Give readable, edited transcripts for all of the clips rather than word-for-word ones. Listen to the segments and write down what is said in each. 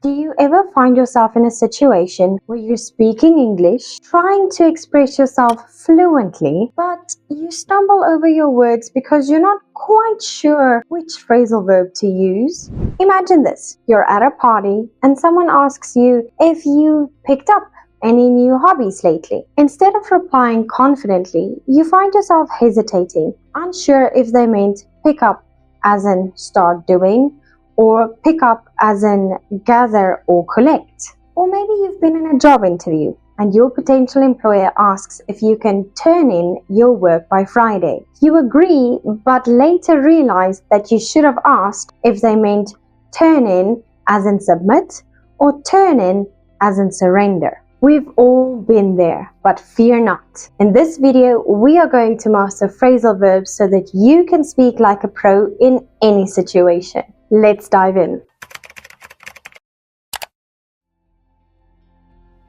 Do you ever find yourself in a situation where you're speaking English, trying to express yourself fluently, but you stumble over your words because you're not quite sure which phrasal verb to use? Imagine this. You're at a party and someone asks you if you picked up any new hobbies lately. Instead of replying confidently, you find yourself hesitating, unsure if they meant pick up as in start doing, or pick up as in gather or collect. Or maybe you've been in a job interview and your potential employer asks if you can turn in your work by Friday. You agree, but later realize that you should have asked if they meant turn in as in submit or turn in as in surrender. We've all been there, but fear not. In this video, we are going to master phrasal verbs so that you can speak like a pro in any situation. Let's dive in.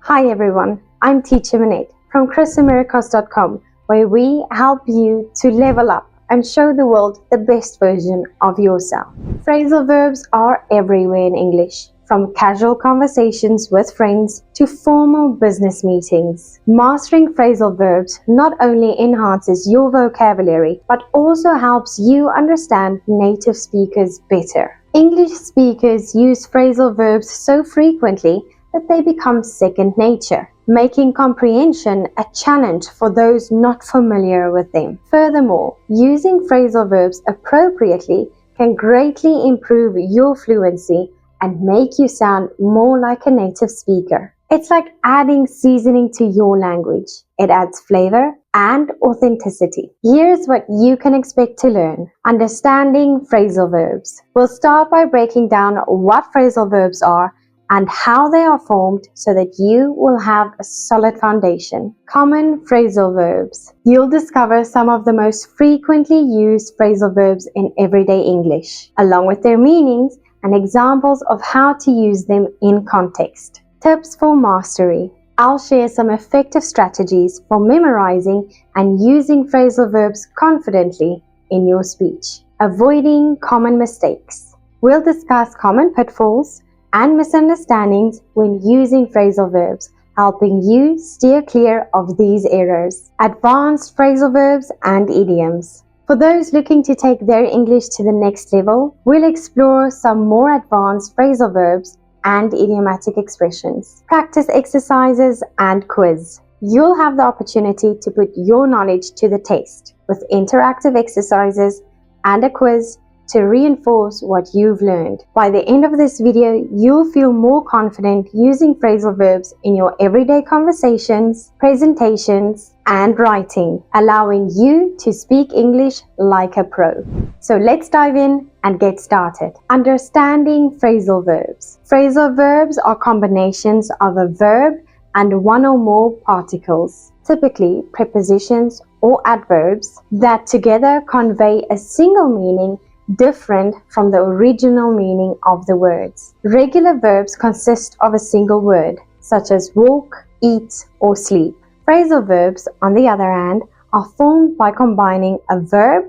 Hi everyone, I'm Teacher Minette from chrisamericos.com, where we help you to level up and show the world the best version of yourself. Phrasal verbs are everywhere in English, from casual conversations with friends to formal business meetings. Mastering phrasal verbs not only enhances your vocabulary, but also helps you understand native speakers better. English speakers use phrasal verbs so frequently that they become second nature, making comprehension a challenge for those not familiar with them. Furthermore, using phrasal verbs appropriately can greatly improve your fluency and make you sound more like a native speaker. It's like adding seasoning to your language. It adds flavor and authenticity. Here's what you can expect to learn. Understanding phrasal verbs. We'll start by breaking down what phrasal verbs are and how they are formed so that you will have a solid foundation. Common phrasal verbs. You'll discover some of the most frequently used phrasal verbs in everyday English, along with their meanings and examples of how to use them in context. Tips for mastery. I'll share some effective strategies for memorizing and using phrasal verbs confidently in your speech. Avoiding common mistakes. We'll discuss common pitfalls and misunderstandings when using phrasal verbs, helping you steer clear of these errors. Advanced phrasal verbs and idioms. For those looking to take their English to the next level, we'll explore some more advanced phrasal verbs and idiomatic expressions. Practice exercises and quiz. You'll have the opportunity to put your knowledge to the test with interactive exercises and a quiz to reinforce what you've learned. By the end of this video, you'll feel more confident using phrasal verbs in your everyday conversations, presentations, and writing, allowing you to speak English like a pro. So let's dive in and get started. Understanding phrasal verbs. Phrasal verbs are combinations of a verb and one or more particles, typically prepositions or adverbs, that together convey a single meaning different from the original meaning of the words. Regular verbs consist of a single word, such as walk, eat, or sleep. Phrasal verbs, on the other hand, are formed by combining a verb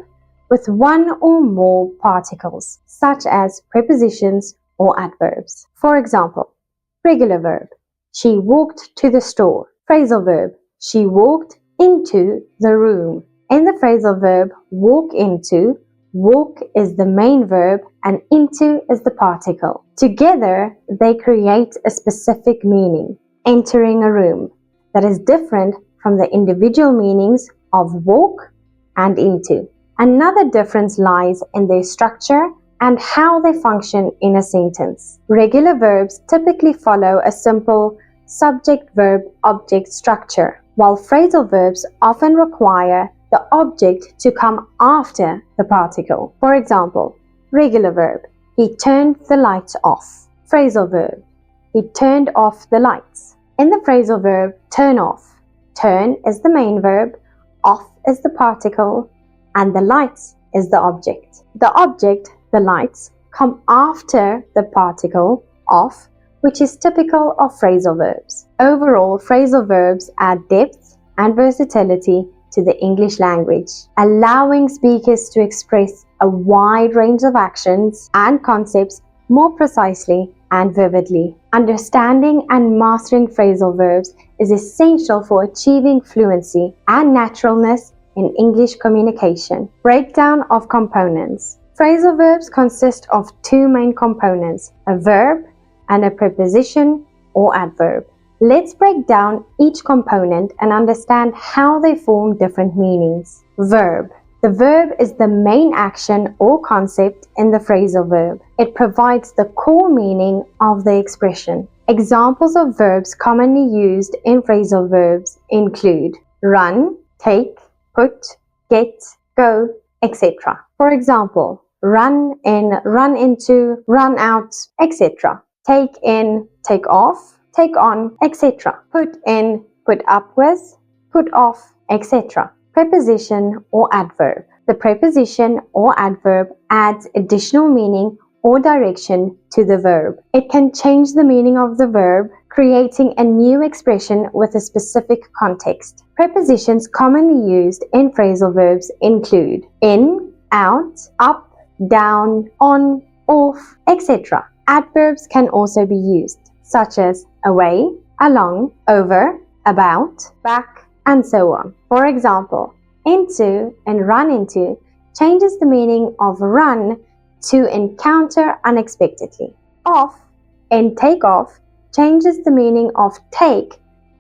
with one or more particles, such as prepositions or adverbs. For example, regular verb, she walked to the store. Phrasal verb, she walked into the room. In the phrasal verb walk into, walk is the main verb and into is the particle. Together, they create a specific meaning, entering a room, that is different from the individual meanings of walk and into. Another difference lies in their structure and how they function in a sentence. Regular verbs typically follow a simple subject-verb-object structure, while phrasal verbs often require the object to come after the particle. For example, regular verb, he turned the lights off. Phrasal verb, he turned off the lights. In the phrasal verb turn off, turn is the main verb, off is the particle, and the lights is the object. The object, the lights, come after the particle off, which is typical of phrasal verbs. Overall, phrasal verbs add depth and versatility to the English language, allowing speakers to express a wide range of actions and concepts more precisely and vividly. Understanding and mastering phrasal verbs is essential for achieving fluency and naturalness in English communication. Breakdown of components. Phrasal verbs consist of two main components, a verb and a preposition or adverb. Let's break down each component and understand how they form different meanings. Verb. The verb is the main action or concept in the phrasal verb. It provides the core meaning of the expression. Examples of verbs commonly used in phrasal verbs include run, take, put, get, go, etc. For example, run in, run into, run out, etc. Take in, take off, take on, etc. Put in, put up with, put off, etc. Preposition or adverb. The preposition or adverb adds additional meaning or direction to the verb. It can change the meaning of the verb, creating a new expression with a specific context. Prepositions commonly used in phrasal verbs include in, out, up, down, on, off, etc. Adverbs can also be used, such as away, along, over, about, back, and so on. For example, into and run into changes the meaning of run to encounter unexpectedly. Off and take off changes the meaning of take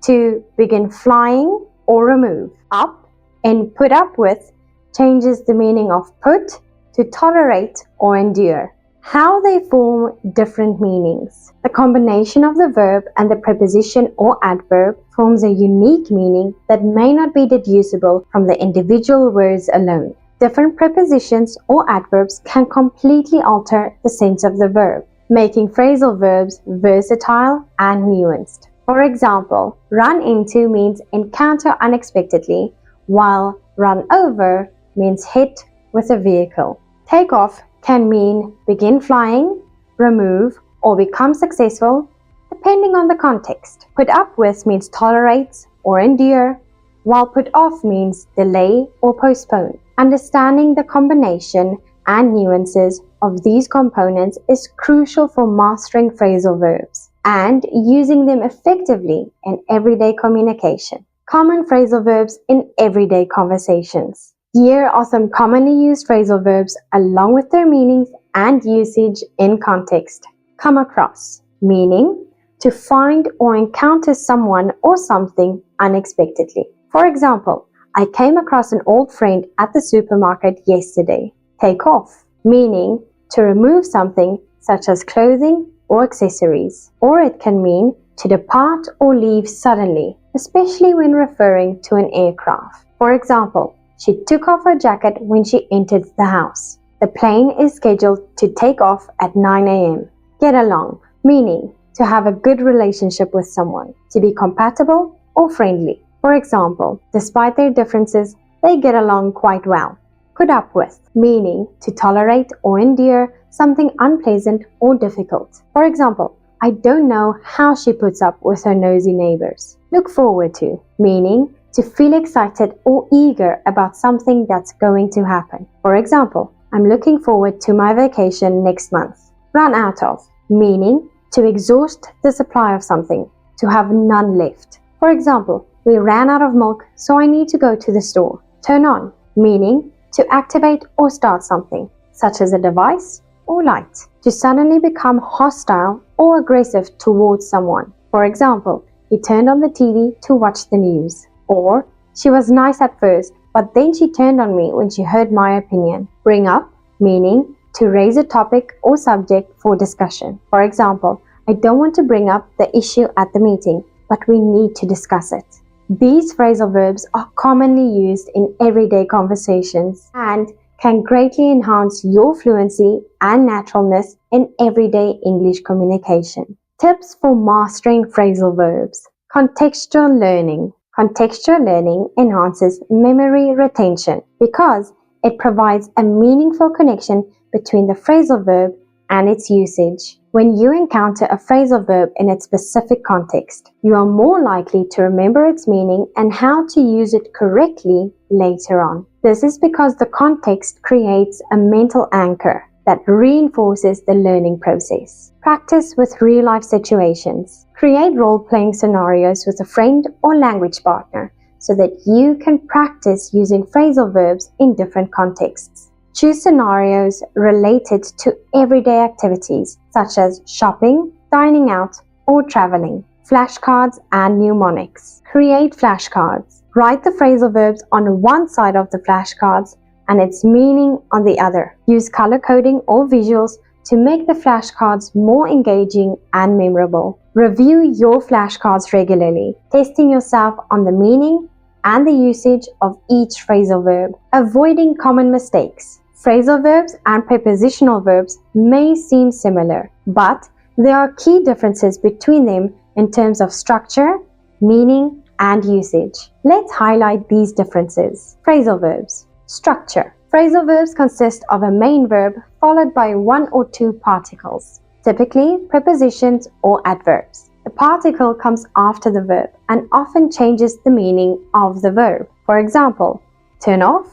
to begin flying or remove. Up and put up with changes the meaning of put to tolerate or endure. How they form different meanings. The combination of the verb and the preposition or adverb forms a unique meaning that may not be deducible from the individual words alone. Different prepositions or adverbs can completely alter the sense of the verb, making phrasal verbs versatile and nuanced. For example, run into means encounter unexpectedly, while run over means hit with a vehicle. Take off can mean begin flying, remove, or become successful, depending on the context. Put up with means tolerate or endure, while put off means delay or postpone. Understanding the combination and nuances of these components is crucial for mastering phrasal verbs and using them effectively in everyday communication. Common phrasal verbs in everyday conversations. Here are some commonly used phrasal verbs along with their meanings and usage in context. Come across, meaning to find or encounter someone or something unexpectedly. For example, I came across an old friend at the supermarket yesterday. Take off, meaning to remove something such as clothing or accessories. Or it can mean to depart or leave suddenly, especially when referring to an aircraft. For example, she took off her jacket when she entered the house. The plane is scheduled to take off at 9 a.m. Get along, meaning to have a good relationship with someone, to be compatible or friendly. For example, despite their differences, they get along quite well. Put up with, meaning to tolerate or endure something unpleasant or difficult. For example, I don't know how she puts up with her nosy neighbors. Look forward to, meaning to feel excited or eager about something that's going to happen. For example, I'm looking forward to my vacation next month. Run out of, meaning to exhaust the supply of something, to have none left. For example, we ran out of milk, so I need to go to the store. Turn on, meaning to activate or start something, such as a device or light. To suddenly become hostile or aggressive towards someone. For example, he turned on the TV to watch the news. Or, she was nice at first, but then she turned on me when she heard my opinion. Bring up, meaning to raise a topic or subject for discussion. For example, I don't want to bring up the issue at the meeting, but we need to discuss it. These phrasal verbs are commonly used in everyday conversations and can greatly enhance your fluency and naturalness in everyday English communication. Tips for mastering phrasal verbs. Contextual learning. Contextual learning enhances memory retention because it provides a meaningful connection between the phrasal verb and its usage. When you encounter a phrasal verb in its specific context, you are more likely to remember its meaning and how to use it correctly later on. This is because the context creates a mental anchor. that reinforces the learning process. Practice with real-life situations. Create role-playing scenarios with a friend or language partner so that you can practice using phrasal verbs in different contexts. Choose scenarios related to everyday activities such as shopping, dining out, or traveling. Flashcards and mnemonics. Create flashcards. Write the phrasal verbs on one side of the flashcards and its meaning on the other. Use color coding or visuals to make the flashcards more engaging and memorable. Review your flashcards regularly, testing yourself on the meaning and the usage of each phrasal verb. Avoiding common mistakes. Phrasal verbs and prepositional verbs may seem similar, but there are key differences between them in terms of structure, meaning, and usage. Let's highlight these differences. Phrasal verbs. Structure. Phrasal verbs consist of a main verb followed by one or two particles, typically prepositions or adverbs. The particle comes after the verb and often changes the meaning of the verb. For example, turn off,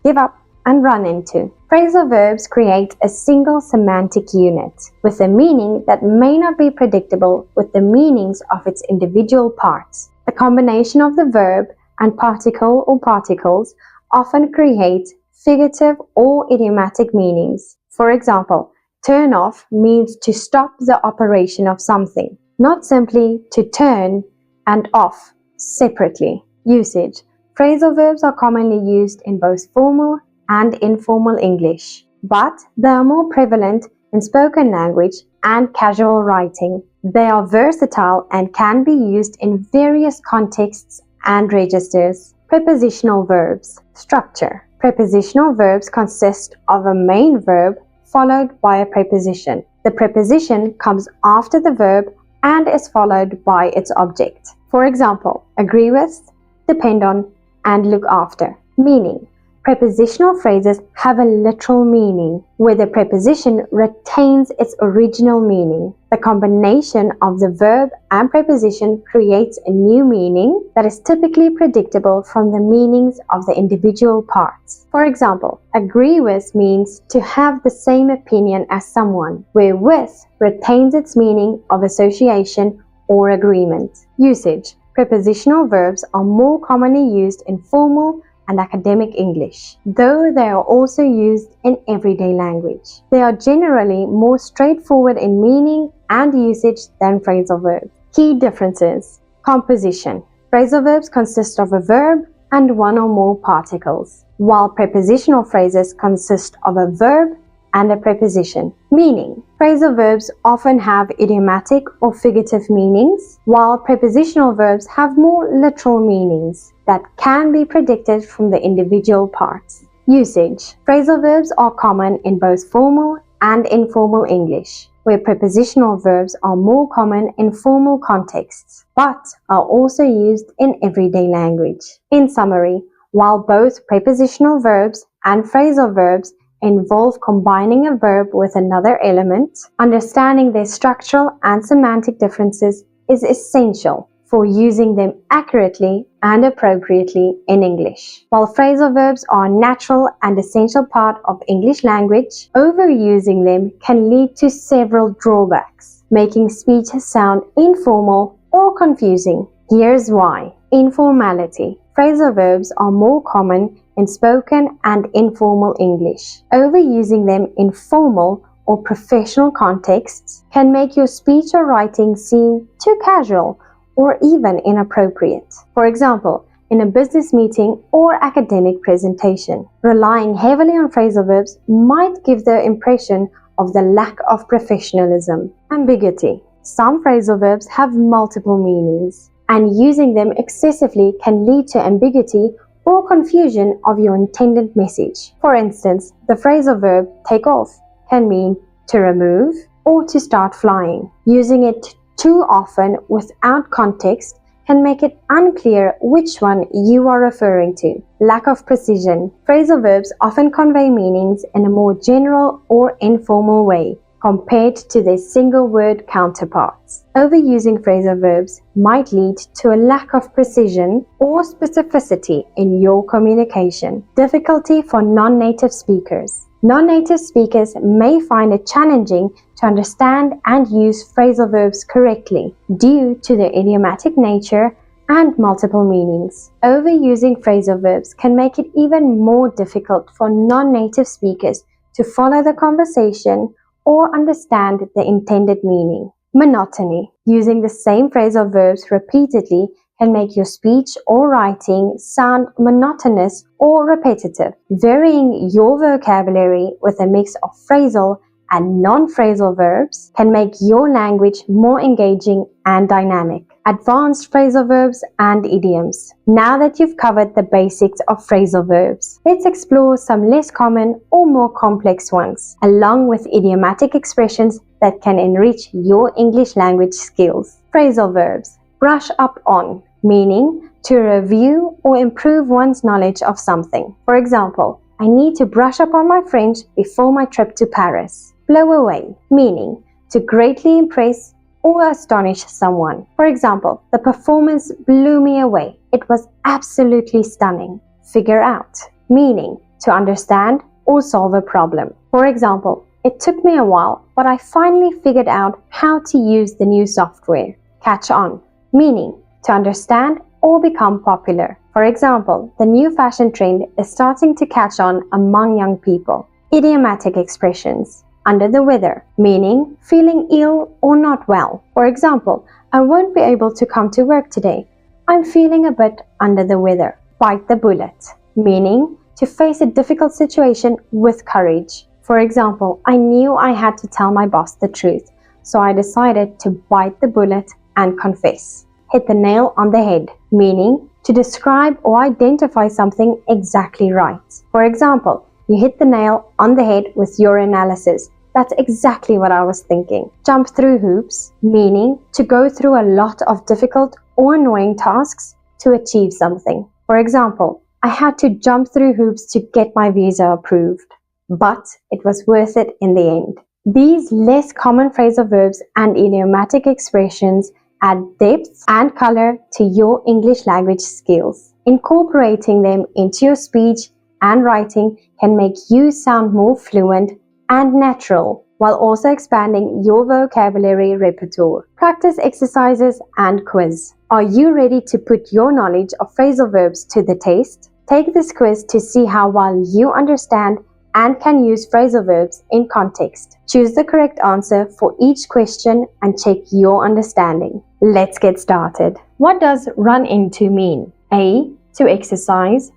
give up, and run into. Phrasal verbs create a single semantic unit with a meaning that may not be predictable with the meanings of its individual parts. The combination of the verb and particle or particles often create figurative or idiomatic meanings. For example, turn off means to stop the operation of something, not simply to turn and off separately. Usage. Phrasal verbs are commonly used in both formal and informal English, but they are more prevalent in spoken language and casual writing. They are versatile and can be used in various contexts and registers. Prepositional verbs. Structure. Prepositional verbs consist of a main verb followed by a preposition. The preposition comes after the verb and is followed by its object. For example, agree with, depend on, and look after. Meaning. Prepositional phrases have a literal meaning, where the preposition retains its original meaning. The combination of the verb and preposition creates a new meaning that is typically predictable from the meanings of the individual parts. For example, agree with means to have the same opinion as someone, where with retains its meaning of association or agreement. Usage. Prepositional verbs are more commonly used in formal and academic English, though they are also used in everyday language. They are generally more straightforward in meaning and usage than phrasal verbs. Key differences. Composition. Phrasal verbs consist of a verb and one or more particles, while prepositional phrases consist of a verb and a preposition. Meaning. Phrasal verbs often have idiomatic or figurative meanings, while prepositional verbs have more literal meanings that can be predicted from the individual parts. Usage. Phrasal verbs are common in both formal and informal English, where prepositional verbs are more common in formal contexts, but are also used in everyday language. In summary, while both prepositional verbs and phrasal verbs involve combining a verb with another element, understanding their structural and semantic differences is essential for using them accurately and appropriately in English. While phrasal verbs are a natural and essential part of English language, overusing them can lead to several drawbacks, making speech sound informal or confusing. Here's why. Informality. Phrasal verbs are more common in spoken and informal English. Overusing them in formal or professional contexts can make your speech or writing seem too casual or even inappropriate. For example, in a business meeting or academic presentation, relying heavily on phrasal verbs might give the impression of the lack of professionalism. Ambiguity. Some phrasal verbs have multiple meanings, and using them excessively can lead to ambiguity or confusion of your intended message. For instance, the phrasal verb take off can mean to remove or to start flying. Using it too often without context can make it unclear which one you are referring to. Lack of precision. Phrasal verbs often convey meanings in a more general or informal way compared to their single word counterparts. Overusing phrasal verbs might lead to a lack of precision or specificity in your communication. Difficulty for non-native speakers. Non-native speakers may find it challenging to understand and use phrasal verbs correctly due to their idiomatic nature and multiple meanings. Overusing phrasal verbs can make it even more difficult for non-native speakers to follow the conversation or understand the intended meaning. Monotony. Using the same phrasal verbs repeatedly can make your speech or writing sound monotonous or repetitive. Varying your vocabulary with a mix of phrasal and non-phrasal verbs can make your language more engaging and dynamic. Advanced phrasal verbs and idioms. Now that you've covered the basics of phrasal verbs, let's explore some less common or more complex ones, along with idiomatic expressions that can enrich your English language skills. Phrasal verbs. Brush up on, meaning to review or improve one's knowledge of something. For example, I need to brush up on my French before my trip to Paris. Blow away, meaning to greatly impress or astonish someone. For example, the performance blew me away. It was absolutely stunning. Figure out, meaning to understand or solve a problem. For example, it took me a while, but I finally figured out how to use the new software. Catch on, meaning to understand or become popular. For example, the new fashion trend is starting to catch on among young people. Idiomatic expressions. Under the weather, meaning feeling ill or not well. For example, I won't be able to come to work today. I'm feeling a bit under the weather. Bite the bullet, meaning to face a difficult situation with courage. For example, I knew I had to tell my boss the truth, so I decided to bite the bullet and confess. Hit the nail on the head, meaning to describe or identify something exactly right. For example, you hit the nail on the head with your analysis. That's exactly what I was thinking. Jump through hoops, meaning to go through a lot of difficult or annoying tasks to achieve something. For example, I had to jump through hoops to get my visa approved, but it was worth it in the end. These less common phrasal verbs and idiomatic expressions add depth and color to your English language skills. Incorporating them into your speech and writing can make you sound more fluent and natural, while also expanding your vocabulary repertoire. Practice exercises and quiz. Are you ready to put your knowledge of phrasal verbs to the test? Take this quiz to see how well you understand and can use phrasal verbs in context. Choose the correct answer for each question and check your understanding. Let's get started. What does run into mean? A. To exercise.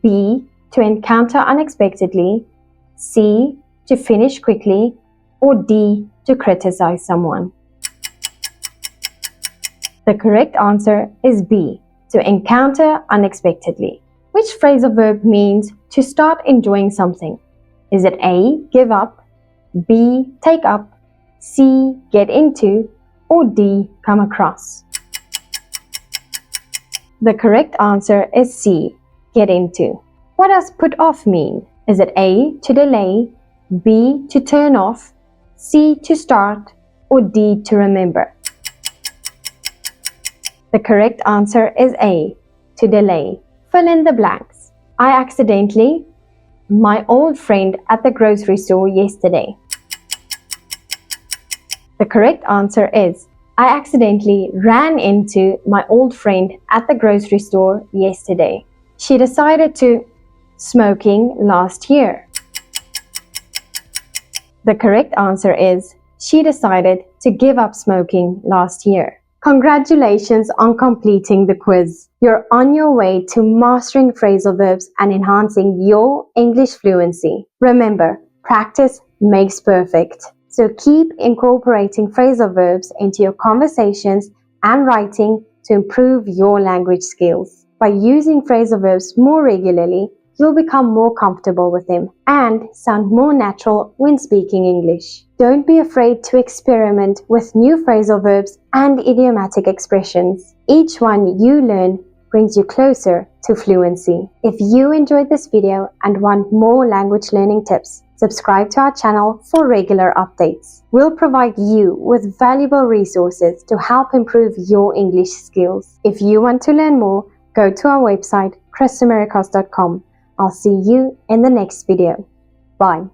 B. To encounter unexpectedly. C. To finish quickly. Or D. To criticize someone. The correct answer is B. To encounter unexpectedly. Which phrasal verb means to start enjoying something? Is it A. Give up, B. Take up, C. Get into, or D. Come across? The correct answer is C. Get into. What does put off mean? Is it A. To delay, B. To turn off, C. To start, or D. To remember? The correct answer is A. To delay. Fill in the blanks. I accidentally my old friend at the grocery store yesterday. The correct answer is I accidentally ran into my old friend at the grocery store yesterday. She decided to smoking last year. The correct answer is she decided to give up smoking last year. Congratulations on completing the quiz. You're on your way to mastering phrasal verbs and enhancing your English fluency. Remember, practice makes perfect. So keep incorporating phrasal verbs into your conversations and writing to improve your language skills. By using phrasal verbs more regularly, you'll become more comfortable with them and sound more natural when speaking English. Don't be afraid to experiment with new phrasal verbs and idiomatic expressions. Each one you learn brings you closer to fluency. If you enjoyed this video and want more language learning tips, subscribe to our channel for regular updates. We'll provide you with valuable resources to help improve your English skills. If you want to learn more, go to our website, chrisamericas.com. I'll see you in the next video. Bye.